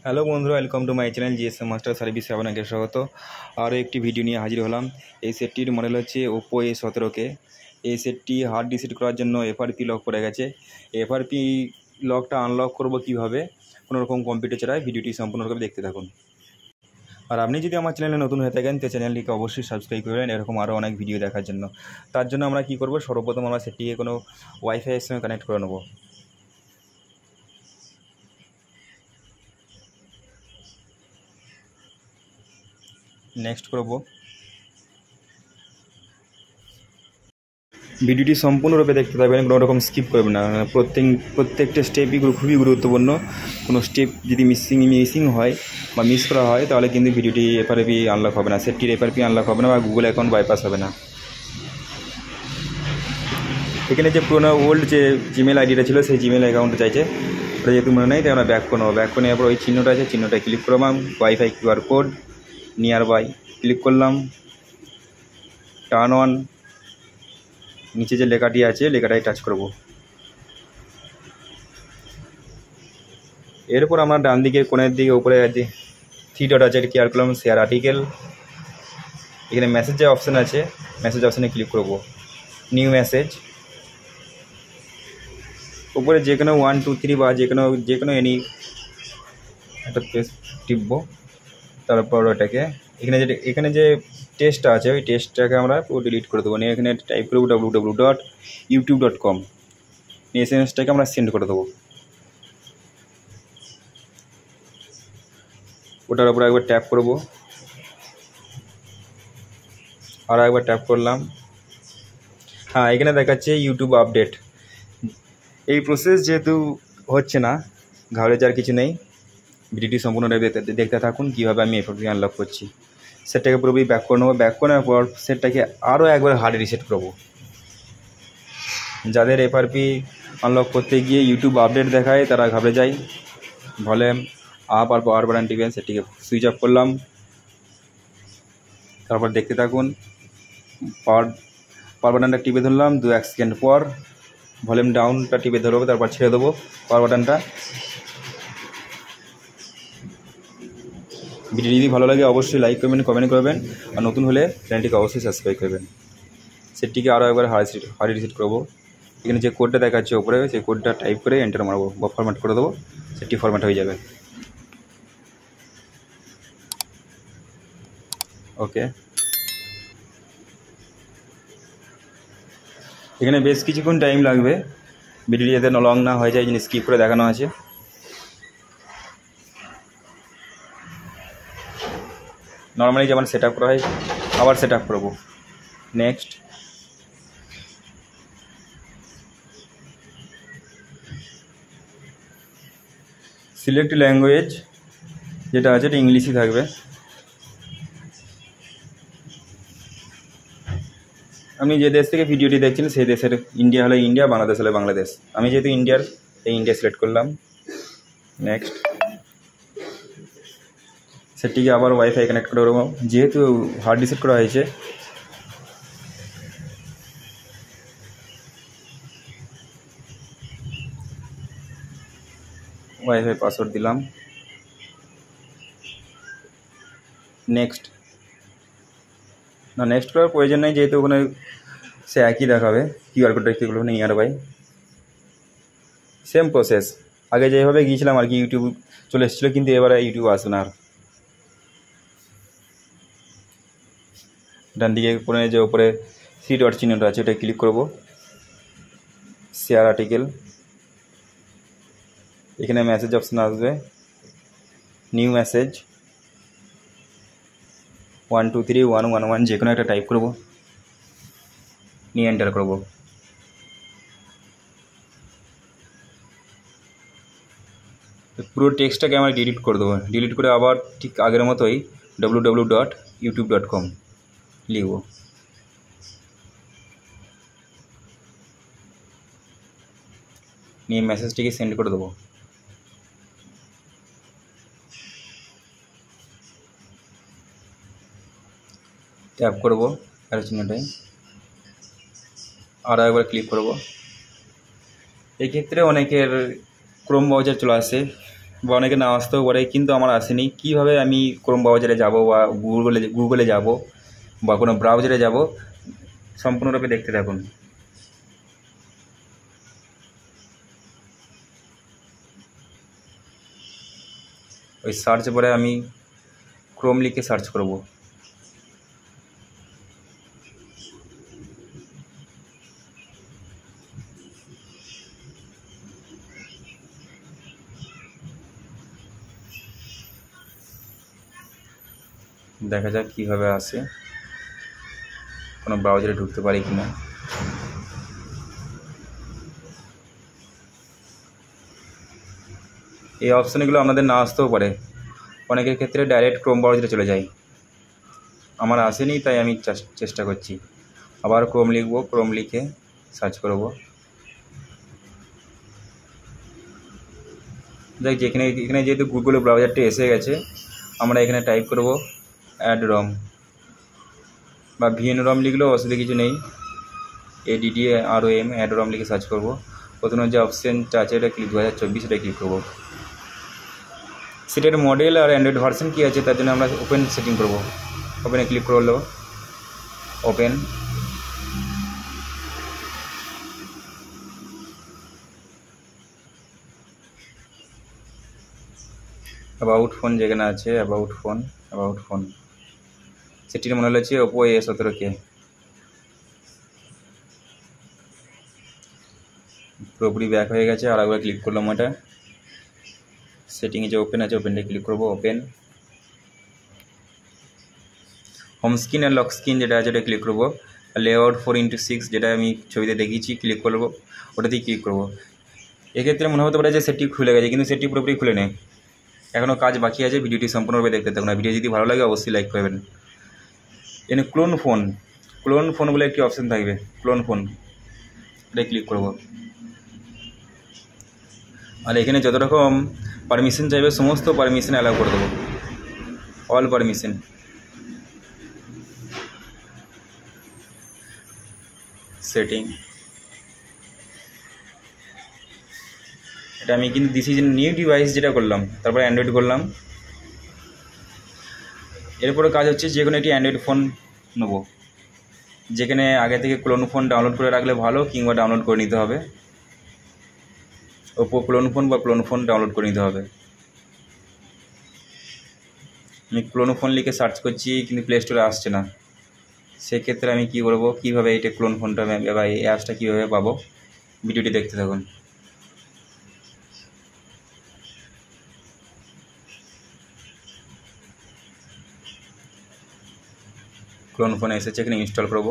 Hello বন্ধুরা, welcome to my channel GSM master সার্ভিসে আপনাকে স্বাগত। আরও একটি ভিডিও নিয়ে হাজির হলাম। এই সেটটির মডেল হচ্ছে ওপো A17কে। এই সেটটি হার্ড রিসেট করার জন্য এফআরপি লক পড়ে গেছে। এফআরপি লকটা আনলক করব কিভাবে, কোনো রকম কম্পিউটার ছাড়াই ভিডিওটি সম্পূর্ণভাবে দেখতে থাকুন। আর আপনি যদি আমার চ্যানেলে নতুন হয়ে থাকেন তো চ্যানেলটিকে অবশ্যই সাবস্ক্রাইব করবেন এরকম আরও অনেক ভিডিও দেখার জন্য। তার জন্য আমরা কী করব, সর্বপ্রথম আমরা সেটটিকে কোনো ওয়াইফাইয়ের সঙ্গে কানেক্ট করে নেব। নেক্সট করব। ভিডিওটি সম্পূর্ণরূপে দেখতে থাকবেন, কোনো রকম স্কিপ করবেন না। প্রত্যেকটা স্টেপই খুবই গুরুত্বপূর্ণ। কোনো স্টেপ যদি মিসিং হয় বা মিস করা হয় তাহলে কিন্তু ভিডিওটি এফআরপি আনলক হবে না, সেটটির এফআরপি আনলক হবে না বা গুগল অ্যাকাউন্ট বাইপাস হবে না। এখানে যে পুরোনো ওল্ড যে জিমেল আইডিটা ছিল সেই জিমেল অ্যাকাউন্টে চাইছে, ওটা যেহেতু মনে নেই তাই আমরা ব্যাক করে নেবো। ব্যাক করে নেওয়ার পর ওই চিহ্নটা আছে, চিহ্নটা ক্লিক করলাম, wifi QR code nearby click করলাম, টার্ন অন, নিচে যে লেখাটি আছে লেখাটাই টাচ করব। এরপর আমরা ডান দিকে কোণের দিকে উপরে থ্রি ডট আছে, ক্লিক করলাম, শেয়ার আর্টিকেল। এখানে মেসেজের অপশান আছে, মেসেজ অপশানে ক্লিক করব, নিউ মেসেজ। উপরে যে কোনো 1 2 3 বা যে কোনো এনি একটা পেজ টিপব। তারপর ওটাকে এখানে যে টেস্টটা আছে ওই টেস্টটাকে আমরা পুরো ডিলিট করে দেবো। নিয়ে এখানে টাইপ করব www.youtube.com, নিয়ে এসএমএসটাকে আমরা সেন্ড করে দেবো। ওটার উপরে একবার ট্যাপ করব, আর একবার ট্যাপ করলাম। হ্যাঁ, এখানে দেখাচ্ছে ইউটিউব আপডেট। এই প্রসেস যেহেতু হচ্ছে না, ঘাবড়ে যাওয়ার কিছু নেই। ভিডিওটি সম্পূর্ণ দেখতে থাকুন কীভাবে আমি এফআরপি আনলক করছি। সেটটাকে পুরোপুরি ব্যাক করে নেবো। ব্যাক করে নেওয়ার পর সেটটাকে আরও একবার হার্ড রিসেট করবো। যাদের এফআরপি আনলক করতে গিয়ে ইউটিউব আপডেট দেখায় তারা ঘাবড়ে যায়। ভলিউম আপ আর পাওয়ার বাটন টিপে সেটিকে সুইচ অফ করলাম। তারপর দেখতে থাকুন, পাওয়ার বাটনটা টিপে ধরলাম, 2-1 সেকেন্ড পর ভলিউম ডাউনটা টিপে ধরবো, তারপর ছেড়ে দেবো পাওয়ার বাটনটা। ভিডিও যদি ভালো লাগে অবশ্যই লাইক করবেন, কমেন্ট করবেন, আর নতুন হলে চ্যানেলটিকে অবশ্যই সাবস্ক্রাইব করবেন। সেটটিকে আরও একবার হার্ড রিসেট করবো। এখানে যে কোডটা দেখাচ্ছে ওপরে সেই কোডটা টাইপ করে এন্টার মারবো বা ফরম্যাট করে দেবো, সেটটি ফরম্যাট হয়ে যাবে। ওকে, এখানে বেশ কিছুক্ষণ টাইম লাগবে। ভিডিওটি যাতে লং না হয়ে যায় এই জন্য স্কিপ করে দেখানো আছে। নর্মালি যেমন সেট আপ করা হয় আবার সেট আপ করবো। নেক্সট, সিলেক্ট ল্যাঙ্গুয়েজ যেটা আছে এটা ইংলিশই থাকবে। আপনি যে দেশ থেকে ভিডিওটি দেখছেন সেই দেশের, ইন্ডিয়া হলে ইন্ডিয়া, বাংলাদেশ হলে বাংলাদেশ। আমি যেহেতু ইন্ডিয়ার, এই ইন্ডিয়া সিলেক্ট করলাম। নেক্সট, সেটিকে আবার ওয়াইফাই কানেক্ট করে দেবো। যেহেতু হার্ড রিসেট করা হয়েছে ওয়াইফাই পাসওয়ার্ড দিলাম। নেক্সট করার প্রয়োজন নেই, যেহেতু ওখানে সে একই দেখাবে। কিউআর কোডটা ক্লিক করবো, নিয়ার বাই, সেম প্রসেস। আগে যেভাবে গিয়েছিলাম আর কি ইউটিউব চলে এসেছিলো, কিন্তু এবারে ইউটিউব আসবে না আর। ডান দিকে কোণে যে ওপরে থ্রি ডট চিহ্নটা আছে ওটা ক্লিক করব, শেয়ার আর্টিকেল। এখানে মেসেজ অপশান আসবে, নিউ মেসেজ 1 2 3 1 1 1 যে কোনো একটা টাইপ করব, নিয়ে এন্টার করব। পুরো টেক্সটটাকে আমরা ডিলিট করে দেবো। ডিলিট করে আবার ঠিক আগের মতোই www.youtube.com লিখব। নিয়ে মেসেজটিকে সেন্ড করে দেবো। ট্যাপ করব আর চিহ্নটাই, আর একবার ক্লিক করব। এক্ষেত্রে অনেকের ক্রোম ব্রাউজার চলে আসে, বা অনেকে না আসতেও পারে, কিন্তু আমার আসেনি। কীভাবে আমি ক্রোম ব্রাউজারে যাব বা গুগলে যাব বা কোনো ব্রাউজারে যাব, সম্পূর্ণরূপে দেখতে থাকুন। ওই সার্চ পরে আমি ক্রোম লিখে সার্চ করব। দেখা যাক কীভাবে আসে, কোনো ব্রাউজারে ঢুকতে পারি কি না। এই অপশানগুলো আপনাদের না আসতেও পারে, অনেকের ক্ষেত্রে ডাইরেক্ট ক্রোম ব্রাউজারে চলে যায়। আমার আসেনি, তাই আমি চেষ্টা করছি। আবার ক্রোম লিখব, ক্রোম লিখে সার্চ করব। দেখ এখানে যেহেতু গুগল ব্রাউজারটি এসে গেছে, আমরা এখানে টাইপ করব অ্যাডরম বা ভিএনরম লিখলেও অসুবিধা কিছু নেই। ADDROM অ্যাডরম লিখে সার্চ করব। প্রথমে যে অপশানটা আছে এটা ক্লিক 2024, এটা ক্লিক করব। সেটার মডেল আর অ্যান্ড্রয়েড ভার্সন কী আছে তার জন্য আমরা ওপেন সেটিং করব। ওপেনে ক্লিক করলো, ওপেন। অ্যাবাউট ফোন যেখানে আছে, অ্যাবাউট ফোন সেটির মনে হচ্ছে ওপো A17K। পুরোপুরি ব্যাক হয়ে গেছে। আর একবার ক্লিক করলাম ওটা, সেটিংয়ে যে ওপেন আছে ওপেনটা ক্লিক করব, ওপেন। হোম স্ক্রিন আর লক স্ক্রিন যেটা আছে ওটা ক্লিক করব। লেআউট 4:6 যেটা আমি ছবিতে দেখিয়েছি ক্লিক করব, ওটাতেই ক্লিক করব। এক্ষেত্রে মনে হতে পারে যে সেটি খুলে গেছে, কিন্তু সেটি পুরোপুরি খুলে নেই, এখনও কাজ বাকি আছে। ভিডিওটি সম্পূর্ণভাবে দেখতে থাকুন। ভিডিও যদি ভালো লাগে অবশ্যই লাইক করবেন। এখানে ক্লোন ফোন বলে একটি অপশান থাকবে, ক্লোন ফোন, এটা ক্লিক করব। আর এখানে যত রকম পারমিশন চাইবে সমস্ত পারমিশন অ্যালাউ করে দেবো, অল পারমিশন। সেটিং, এটা আমি কিন্তু দিস ইজ নিউ ডিভাইস যেটা করলাম, তারপরে অ্যান্ড্রয়েড করলাম। এরপরে কাজ হচ্ছে যে কোনো একটি অ্যান্ড্রয়েড ফোন নেব, যেখানে আগে থেকে ক্লোন ফোন ডাউনলোড করে রাখলে ভালো, কিংবা ডাউনলোড করে নিতে হবে। ওপো ক্লোন ফোন বা ক্লোন ফোন ডাউনলোড করে নিতে হবে। আমি ক্লোন ফোন লিখে সার্চ করছি, কিন্তু প্লে স্টোরে আসছে না। সেক্ষেত্রে আমি কী করবো, কীভাবে এটা ক্লোন ফোনটা বা এই অ্যাপসটা কীভাবে পাবো, ভিডিওটি দেখতে থাকুন। ক্লোন ফোনে এসেছে, এখানে ইনস্টল করব।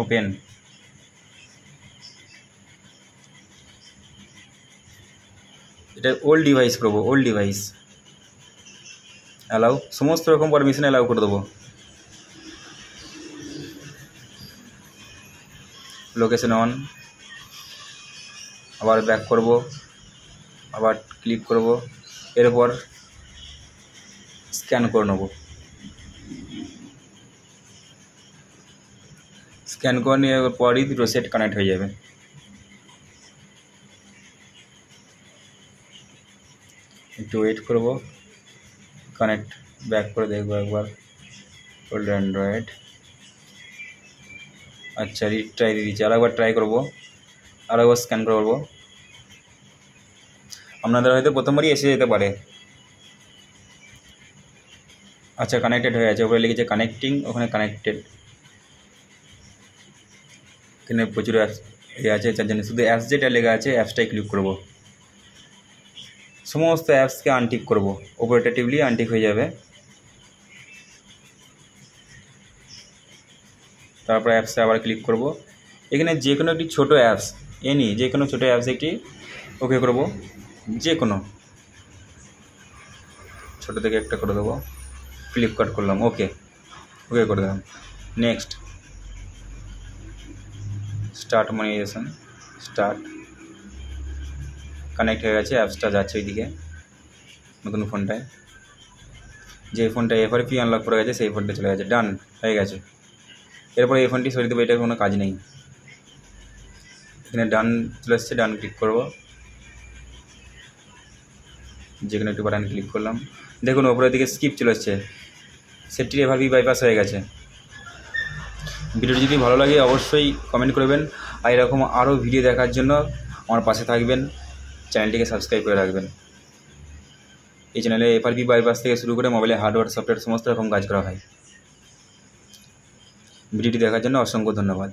ওপেন। এটা ওল্ড ডিভাইস করবো, ওল্ড ডিভাইস অ্যালাউ, সমস্ত রকম পারমিশন অ্যালাউ করে দেবো। লোকেশন অন, আবার ব্যাক করব, আবার ক্লিক করব। এরপর স্ক্যান করে নেব। স্ক্যান করে নিয়ে পরই দুটো সেট কানেক্ট হয়ে যাবে। একটু ওয়েট করব, কানেক্ট ব্যাক করে দেখবো একবার। ওল্ড অ্যান্ড্রয়েড, আচ্ছা রিট্রাই দিয়ে দিচ্ছি, আরেকবার ট্রাই করবো, আরেকবার স্ক্যান করবো। আপনাদের হয়তো প্রথমবারই এসে যেতে পারে। আচ্ছা কানেক্টেড হয়ে আছে, ওপরে লিখেছে কানেক্টিং, ওখানে কানেক্টেড। এখানে প্রচুর অ্যাপস আছে, তার জন্য শুধু অ্যাপস যেটা লেখা আছে অ্যাপসটাই ক্লিক করব। সমস্ত অ্যাপসকে আনটিক করব, ওপরেটা টিপলি আনটিক হয়ে যাবে। তারপর অ্যাপসে আবার ক্লিক করব। এখানে যে কোনো একটি ছোটো অ্যাপস, যে কোনো ছোটো অ্যাপস একটি ওকে করব, যে কোনো ছোটো থেকে একটা করে দেবো। ফ্লিপকার্ট করলাম, ওকে করে দিলাম। Next, start monetisation, start. Connect হয়ে গেছে, অ্যাপসটা যাচ্ছে ওইদিকে নতুন ফোনটায়। যে ফোনটা এফআরপি আনলক করে গেছে সেই ফোনটা চলে গেছে, ডান হয়ে গেছে। এরপরে এই ফোনটি সরিয়ে দেবো, এটার কোনো কাজ নেই। এখানে ডান চলে এসছে, ডান ক্লিক করব, যেখানে একটু বাটন ক্লিক করলাম, দেখুন ওপরের দিকে স্কিপ চলে এসছে, সেটটির এফআরপি বাইপাস হয়ে গেছে। ভিডিওটি যদি ভালো লাগে অবশ্যই কমেন্ট করবেন, আর এরকম আরও ভিডিও দেখার জন্য আমার পাশে থাকবেন, চ্যানেলটিকে সাবস্ক্রাইব করে রাখবেন। এই চ্যানেলে এফআরপি বাইপাস থেকে শুরু করে মোবাইলে হার্ডওয়্যার সফটওয়্যার সমস্ত রকম কাজ করা হয়। ভিডিওটি দেখার জন্য অসংখ্য ধন্যবাদ।